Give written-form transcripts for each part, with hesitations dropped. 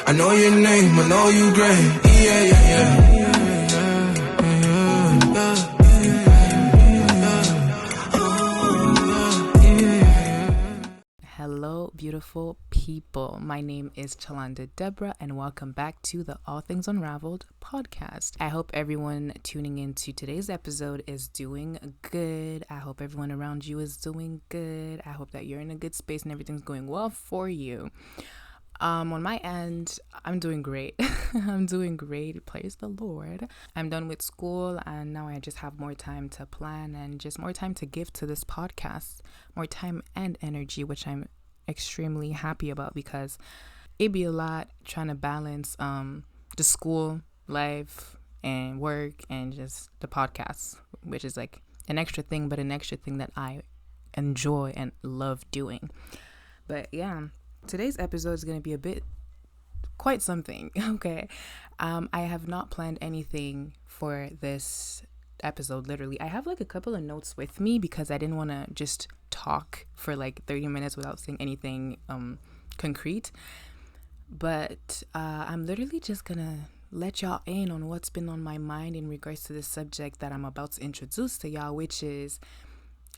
I know your name, I know you great. Yeah, yeah, yeah. Hello, beautiful people. My name is Tshilanda Débora, and welcome back to the All Things Unraveled podcast. I hope everyone tuning into today's episode is doing good. I hope everyone around you is doing good. I hope that you're in a good space and everything's going well for you. On my end, I'm doing great. I'm doing great. Praise the Lord. I'm done with school and now I just have more time to plan and just more time to give to this podcast, more time and energy, which I'm extremely happy about because it'd be a lot trying to balance the school life and work and just the podcast, which is like an extra thing, but an extra thing that I enjoy and love doing. But yeah. Today's episode is going to be quite something, okay? I have not planned anything for this episode, literally. I have like a couple of notes with me because I didn't want to just talk for like 30 minutes without saying anything concrete. But I'm literally just going to let y'all in on what's been on my mind in regards to this subject that I'm about to introduce to y'all, which is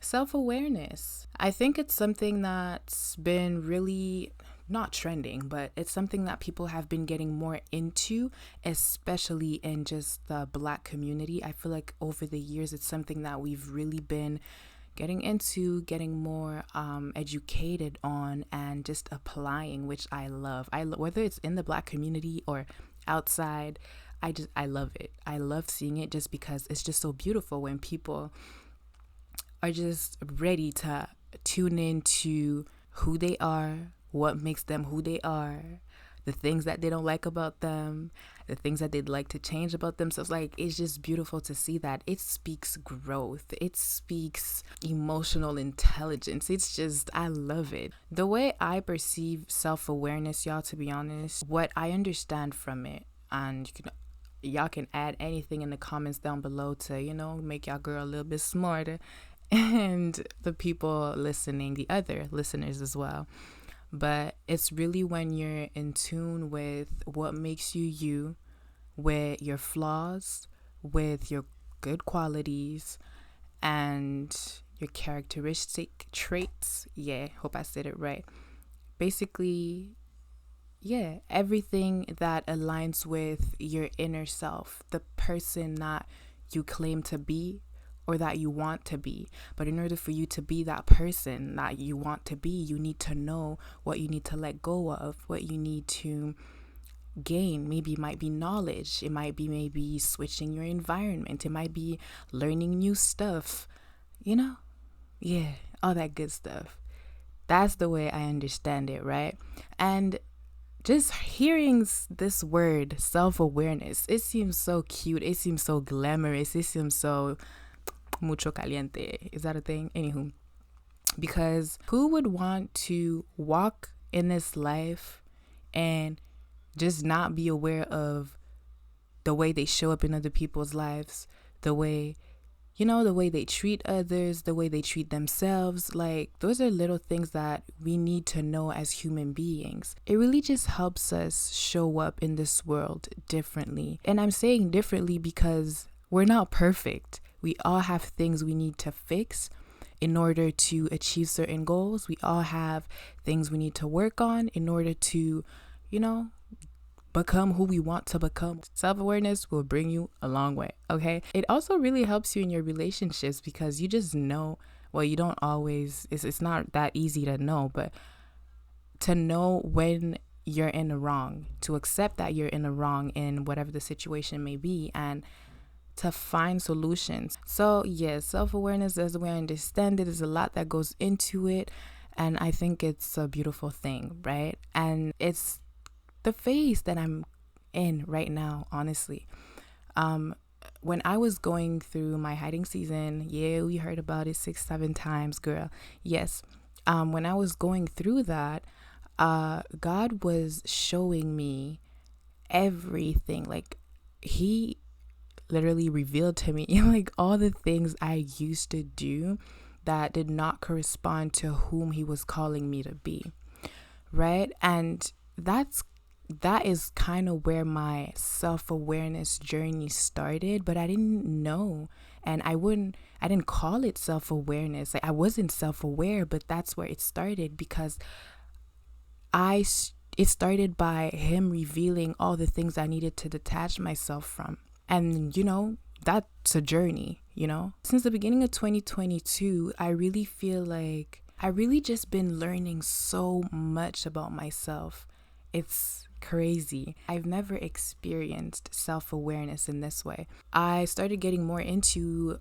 self-awareness. I think it's something that's been really not trending, but it's something that people have been getting more into, especially in just the Black community. I feel like over the years, it's something that we've really been getting into, getting more educated on, and just applying, which I love. Whether it's in the Black community or outside, I love it. I love seeing it just because it's just so beautiful when people are just ready to tune into who they are, what makes them who they are, the things that they don't like about them, the things that they'd like to change about themselves. Like, it's just beautiful to see that. It speaks growth. It speaks emotional intelligence. It's just, I love it. The way I perceive self-awareness, y'all, to be honest, what I understand from it, and y'all can add anything in the comments down below to, make y'all girl a little bit smarter. And the people listening, the other listeners as well. But it's really when you're in tune with what makes you you, with your flaws, with your good qualities, and your characteristic traits. Yeah, hope I said it right. Basically, yeah, everything that aligns with your inner self, the person that you claim to be, or that you want to be. But in order for you to be that person that you want to be, you need to know what you need to let go of, what you need to gain. Maybe it might be knowledge. It might be maybe switching your environment. It might be learning new stuff. Yeah, all that good stuff. That's the way I understand it, right? And just hearing this word, self-awareness, it seems so cute. It seems so glamorous. It seems so mucho caliente. Is that a thing? Anywho, because who would want to walk in this life and just not be aware of the way they show up in other people's lives, the way they treat others, the way they treat themselves? Like, those are little things that we need to know as human beings. It really just helps us show up in this world differently. And I'm saying differently because we're not perfect. We all have things we need to fix in order to achieve certain goals. We all have things we need to work on in order to, become who we want to become. Self-awareness will bring you a long way, okay? It also really helps you in your relationships because you just know, well, you don't always, it's not that easy to know, but to know when you're in the wrong, to accept that you're in the wrong in whatever the situation may be, and to find solutions. So yes, self-awareness, as the way I understand it, is a lot that goes into it, and I think it's a beautiful thing, right? And it's the phase that I'm in right now, honestly. When I was going through my hiding season, yeah, we heard about it 6-7 times, girl. Yes. When I was going through that, God was showing me everything. Like, he literally revealed to me like all the things I used to do that did not correspond to whom he was calling me to be, right? And that's that is kind of where my self-awareness journey started, but I didn't know. And I didn't call it self-awareness. Like, I wasn't self-aware, but that's where it started, because it started by him revealing all the things I needed to detach myself from. And, that's a journey, Since the beginning of 2022, I really feel like I really just been learning so much about myself. It's crazy. I've never experienced self-awareness in this way. I started getting more into,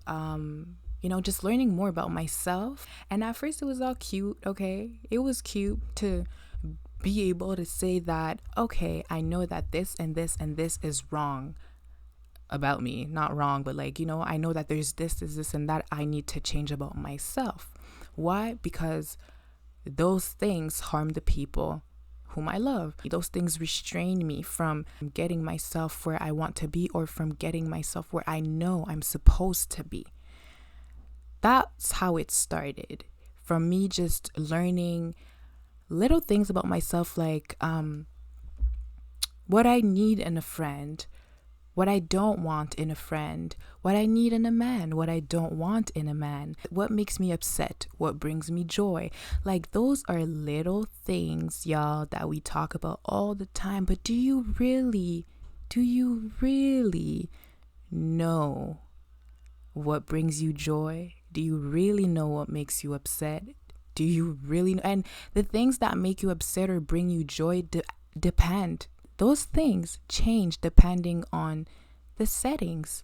just learning more about myself. And at first it was all cute, okay? It was cute to be able to say that, okay, I know that this and this and this is wrong about me. Not wrong, but I know that there's this and that I need to change about myself. Why? Because those things harm the people whom I love. Those things restrain me from getting myself where I want to be, or from getting myself where I know I'm supposed to be. That's how it started. From me just learning little things about myself, like what I need in a friend, what I don't want in a friend, what I need in a man, what I don't want in a man, what makes me upset, what brings me joy. Like, those are little things, y'all, that we talk about all the time. But do you really know what brings you joy? Do you really know what makes you upset? Do you really know? And the things that make you upset or bring you joy depend. Those things change depending on the settings.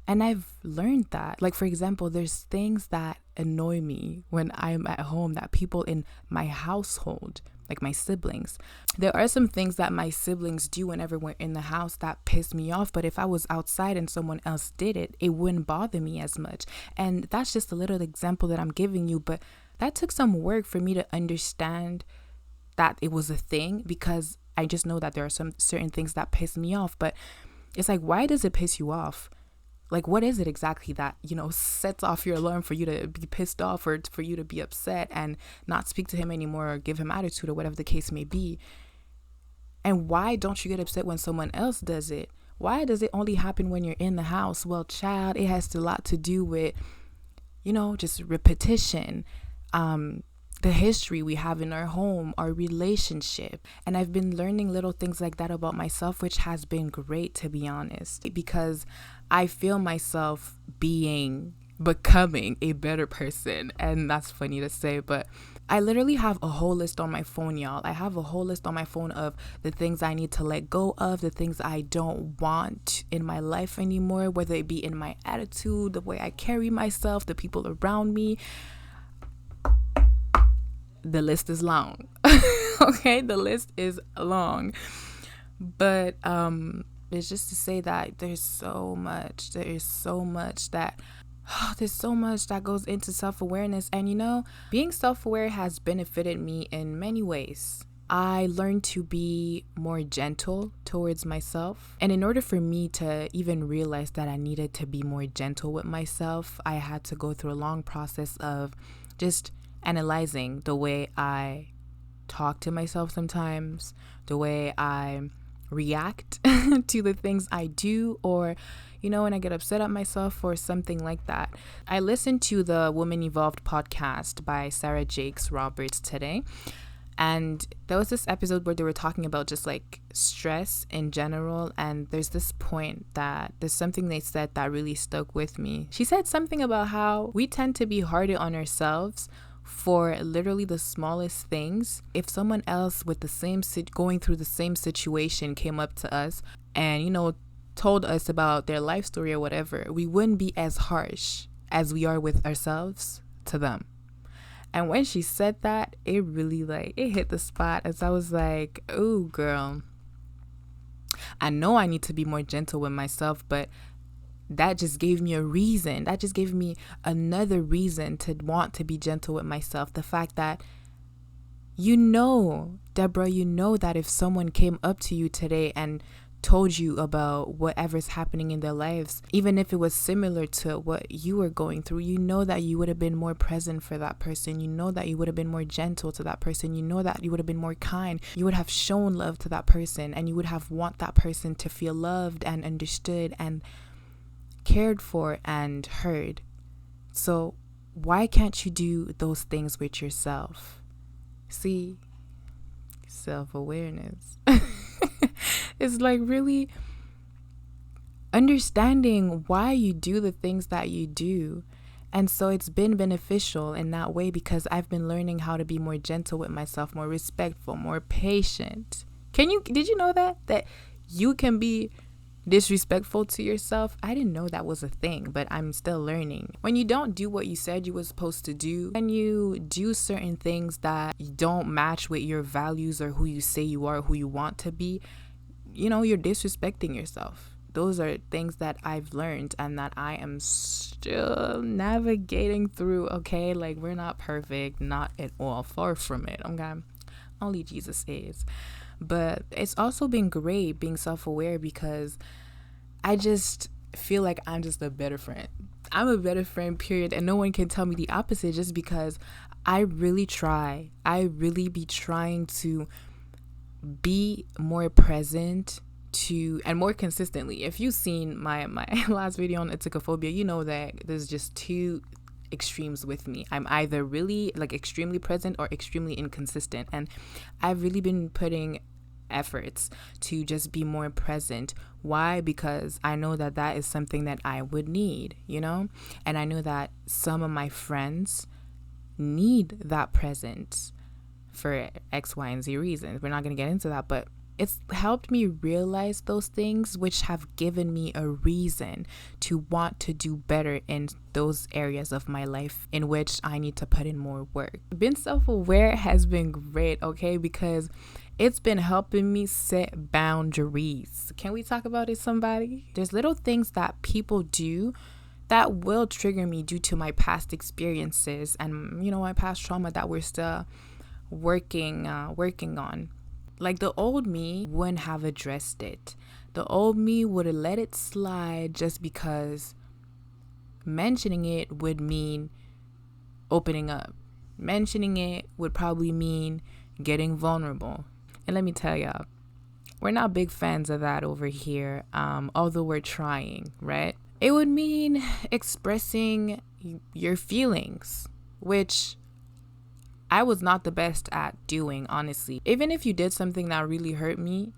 And I've learned that. Like, for example, there's things that annoy me when I'm at home, that people in my household, like my siblings. There are some things that my siblings do whenever we're in the house that piss me off. But if I was outside and someone else did it, it wouldn't bother me as much. And that's just a little example that I'm giving you. But that took some work for me to understand that it was a thing, because I just know that there are some certain things that piss me off. But it's like, why does it piss you off? Like, what is it exactly that, sets off your alarm for you to be pissed off, or for you to be upset and not speak to him anymore, or give him attitude, or whatever the case may be? And why don't you get upset when someone else does it? Why does it only happen when you're in the house? Well, child, it has a lot to do with, just repetition, the history we have in our home, our relationship. And I've been learning little things like that about myself, which has been great, to be honest, because I feel myself becoming a better person. And that's funny to say, but I literally have a whole list on my phone, y'all. I have a whole list on my phone of the things I need to let go of, the things I don't want in my life anymore, whether it be in my attitude, the way I carry myself, the people around me. The list is long. Okay, the list is long. But it's just to say that there's so much that goes into self-awareness. And being self-aware has benefited me in many ways. I learned to be more gentle towards myself. And in order for me to even realize that I needed to be more gentle with myself, I had to go through a long process of just analyzing the way I talk to myself sometimes, the way I react to the things I do, or when I get upset at myself or something like that. I listened to the Woman Evolved podcast by Sarah Jakes Roberts today, and there was this episode where they were talking about just like stress in general. And there's this point that there's something they said that really stuck with me. She said something about how we tend to be harder on ourselves for literally the smallest things. If someone else with the same going through the same situation came up to us and told us about their life story or whatever, we wouldn't be as harsh as we are with ourselves to them. And when she said that, it really it hit the spot, as I was like, oh girl, I know I need to be more gentle with myself, but that just gave me a reason. That just gave me another reason to want to be gentle with myself. The fact that, Debora, that if someone came up to you today and told you about whatever's happening in their lives, even if it was similar to what you were going through, you know that you would have been more present for that person. You know that you would have been more gentle to that person. You know that you would have been more kind. You would have shown love to that person, and you would have want that person to feel loved and understood and cared for and heard. So why can't you do those things with yourself? See, self-awareness. It's like really understanding why you do the things that you do. And so it's been beneficial in that way, because I've been learning how to be more gentle with myself, more respectful, more patient. Did you know that you can be disrespectful to yourself? I didn't know that was a thing, but I'm still learning. When you don't do what you said you were supposed to do, and you do certain things that don't match with your values or who you say you are, who you want to be, you're disrespecting yourself. Those are things that I've learned and that I am still navigating through. Okay, like, we're not perfect, not at all, far from it. Okay, only Jesus is. But it's also been great being self-aware, because I just feel like I'm just a better friend. I'm a better friend, period. And no one can tell me the opposite, just because I really try. I really be trying to be more present and more consistently. If you've seen my last video on eticophobia, you know that there's just two extremes with me. I'm either really extremely present or extremely inconsistent, and I've really been putting efforts to just be more present. Why? Because I know that is something that I would need, and I know that some of my friends need that presence for X, Y, and Z reasons. We're not going to get into that, but it's helped me realize those things, which have given me a reason to want to do better in those areas of my life in which I need to put in more work. Being self-aware has been great, okay, because it's been helping me set boundaries. Can we talk about it, somebody? There's little things that people do that will trigger me due to my past experiences and, my past trauma that we're still working on. Like, the old me wouldn't have addressed it. The old me would have let it slide, just because mentioning it would mean opening up. Mentioning it would probably mean getting vulnerable. And let me tell y'all, we're not big fans of that over here, although we're trying, right? It would mean expressing your feelings, which I was not the best at doing, honestly. Even if you did something that really hurt me,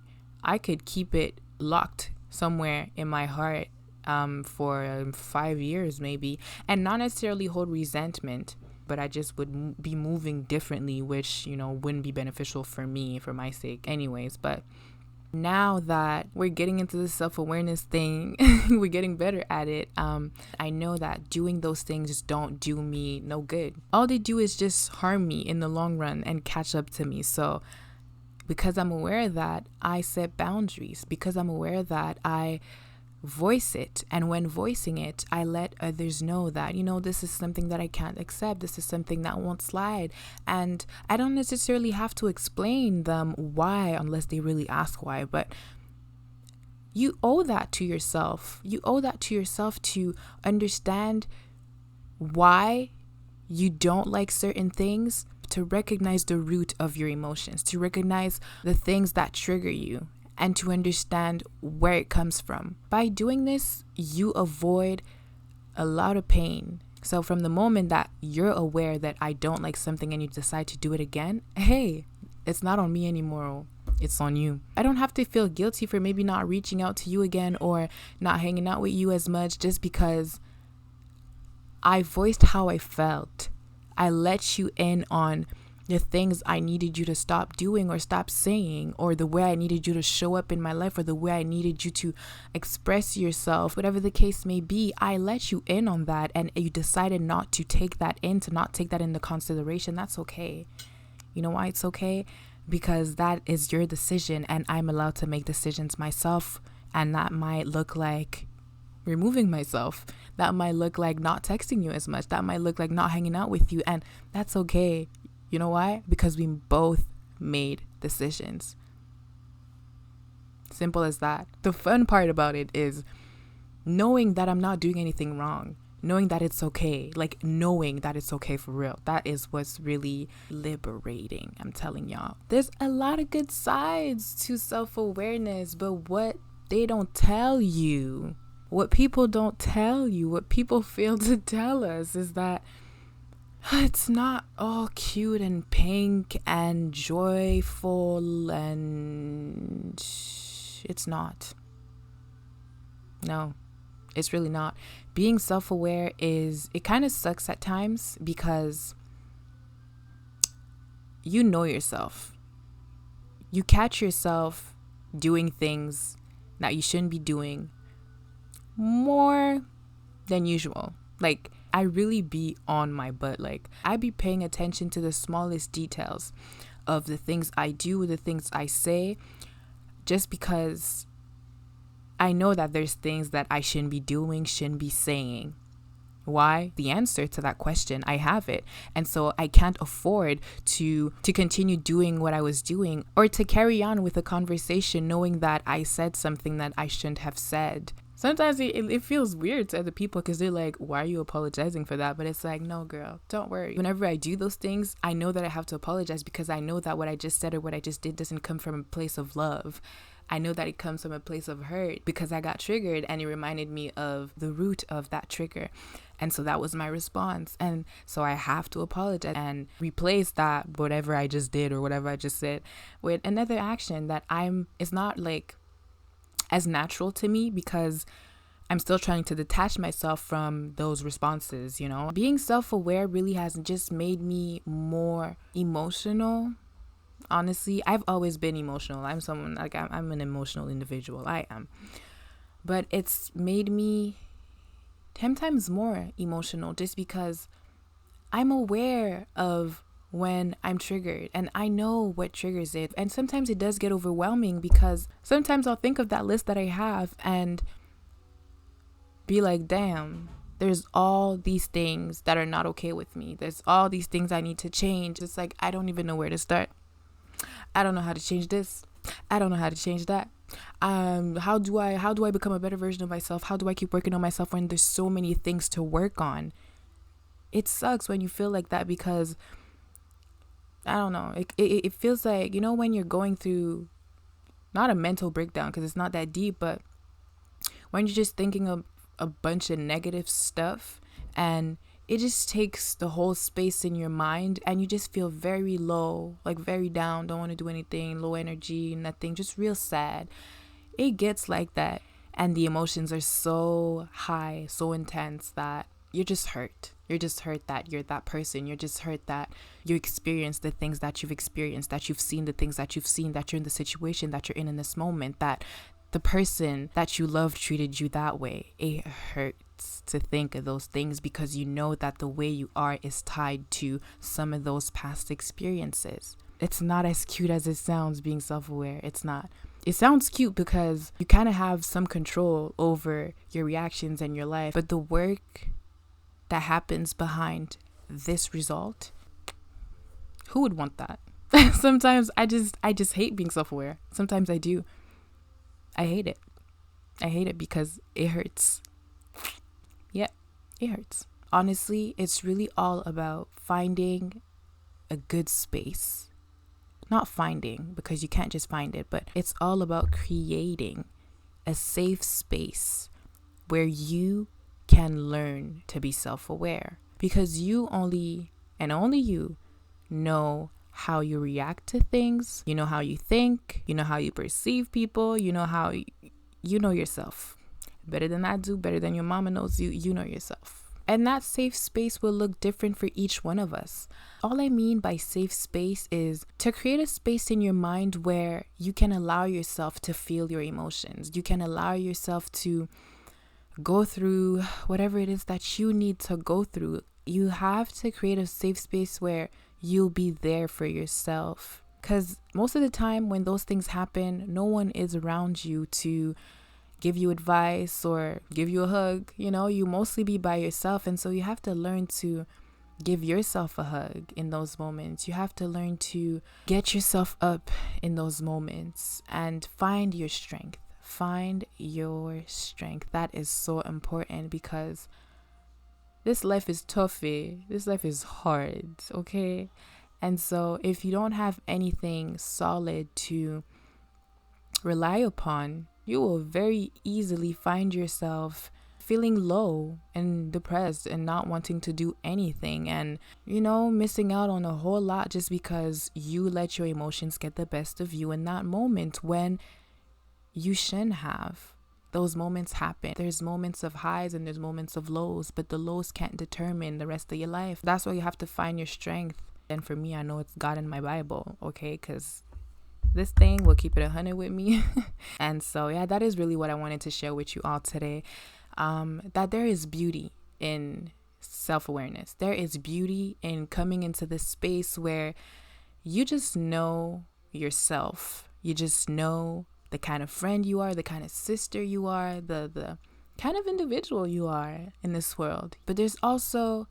I could keep it locked somewhere in my heart for 5 years maybe, and not necessarily hold resentment, but I just would be moving differently, which, wouldn't be beneficial for me, for my sake anyways. But now that we're getting into the self-awareness thing, we're getting better at it. I know that doing those things don't do me no good. All they do is just harm me in the long run and catch up to me. So because I'm aware of that, I set boundaries. Because I'm aware of that, I voice it. And when voicing it, I let others know that, this is something that I can't accept. This is something that won't slide. And I don't necessarily have to explain them why, unless they really ask why. But you owe that to yourself. You owe that to yourself to understand why you don't like certain things, to recognize the root of your emotions, to recognize the things that trigger you, and to understand where it comes from. By doing this, you avoid a lot of pain. So from the moment that you're aware that I don't like something and you decide to do it again, hey, it's not on me anymore. It's on you. I don't have to feel guilty for maybe not reaching out to you again or not hanging out with you as much, just because I voiced how I felt. I let you in on the things I needed you to stop doing or stop saying, or the way I needed you to show up in my life, or the way I needed you to express yourself, whatever the case may be. I let you in on that, and you decided not to take that in, to not take that into consideration. That's okay. You know why it's okay? Because that is your decision, and I'm allowed to make decisions myself, and that might look like removing myself. That might look like not texting you as much. That might look like not hanging out with you, and that's okay. You know why? Because we both made decisions. Simple as that. The fun part about it is knowing that I'm not doing anything wrong. Knowing that it's okay. Like, knowing that it's okay for real. That is what's really liberating. I'm telling y'all. There's a lot of good sides to self-awareness, but what they don't tell you, what people don't tell you, what people fail to tell us is that it's not all cute and pink and joyful, and it's not. No, it's really not. Being self-aware it kind of sucks at times because you know yourself. You catch yourself doing things that you shouldn't be doing more than usual. Like, I really be on my butt. Like, I be paying attention to the smallest details of the things I do, the things I say, just because I know that there's things that I shouldn't be doing, shouldn't be saying. Why? The answer to that question, I have it. And so I can't afford to continue doing what I was doing, or to carry on with a conversation knowing that I said something that I shouldn't have said. Sometimes it feels weird to other people because they're like, why are you apologizing for that? But it's like, no, girl, don't worry. Whenever I do those things, I know that I have to apologize because I know that what I just said or what I just did doesn't come from a place of love. I know that it comes from a place of hurt because I got triggered and it reminded me of the root of that trigger. And so that was my response. And so I have to apologize and replace that, whatever I just did or whatever I just said, with another action that it's not like as natural to me because I'm still trying to detach myself from those responses, you know? Being self-aware really has just made me more emotional. Honestly, I've always been emotional. I'm someone, like, I'm an emotional individual. I am. But it's made me 10 times more emotional just because I'm aware of when I'm triggered and I know what triggers it. And sometimes it does get overwhelming because sometimes I'll think of that list that I have and be like, damn, there's all these things that are not okay with me. There's all these things I need to change. It's like, I don't even know where to start. I don't know how to change this. I don't know how to change that. How do I become a better version of myself? How do I keep working on myself when there's so many things to work on? It sucks when you feel like that because I don't know. It feels like, you know, when you're going through not a mental breakdown because it's not that deep, but when you're just thinking of a bunch of negative stuff and it just takes the whole space in your mind and you just feel very low, like very down, don't want to do anything, low energy, nothing, just real sad. It gets like that. And the emotions are so high, so intense that you're just hurt. You're just hurt that you're that person. You're just hurt that you experienced the things that you've experienced, that you've seen the things that you've seen, that you're in the situation that you're in this moment, that the person that you love treated you that way. It hurts to think of those things because you know that the way you are is tied to some of those past experiences. It's not as cute as it sounds being self-aware. It's not. It sounds cute because you kind of have some control over your reactions and your life, but the work that happens behind this result, who would want that? Sometimes I just hate being self-aware. Sometimes I do. I hate it. I hate it because it hurts. Yeah, it hurts. Honestly, it's really all about finding a good space. Not finding, because you can't just find it, but it's all about creating a safe space where you can learn to be self-aware. Because you only you know how you react to things, you know how you think, you know how you perceive people, you know how you know yourself better than I do, better than your mama knows you. You know yourself. And that safe space will look different for each one of us. All I mean by safe space is to create a space in your mind where you can allow yourself to feel your emotions. You can allow yourself to go through whatever it is that you need to go through. You have to create a safe space where you'll be there for yourself. Because most of the time when those things happen, no one is around you to give you advice or give you a hug. You know, you mostly be by yourself. And so you have to learn to give yourself a hug in those moments. You have to learn to get yourself up in those moments and find your strength. Find your strength. That is so important because this life is tough. This life is hard, okay? And so if you don't have anything solid to rely upon, you will very easily find yourself feeling low and depressed and not wanting to do anything and, missing out on a whole lot just because you let your emotions get the best of you in that moment when you shouldn't have. Those moments happen. There's moments of highs and there's moments of lows, but the lows can't determine the rest of your life. That's why you have to find your strength. And for me, I know it's God in my Bible, okay? Because this thing will keep it 100 with me. And so, yeah, that is really what I wanted to share with you all today. That there is beauty in self-awareness. There is beauty in coming into this space where you just know yourself. You just know the kind of friend you are, the kind of sister you are, the kind of individual you are in this world. But there's also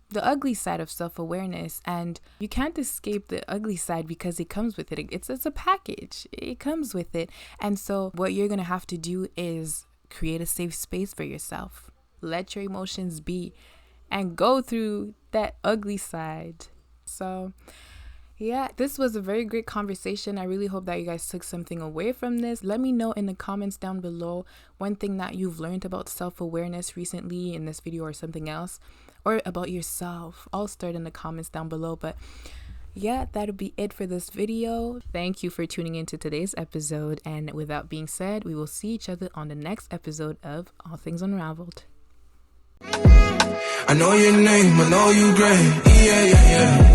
the ugly side of self-awareness, and you can't escape the ugly side because it comes with it. It's a package. It comes with it. And so what you're going to have to do is create a safe space for yourself. Let your emotions be and go through that ugly side. So yeah, this was a very great conversation. I really hope that you guys took something away from this. Let me know in the comments down below one thing that you've learned about self-awareness recently in this video or something else, or about yourself. I'll start in the comments down below. But yeah, that'll be it for this video. Thank you for tuning into today's episode. And with that being said, we will see each other on the next episode of All Things Unraveled. I know your name, I know you great. Yeah, yeah, yeah.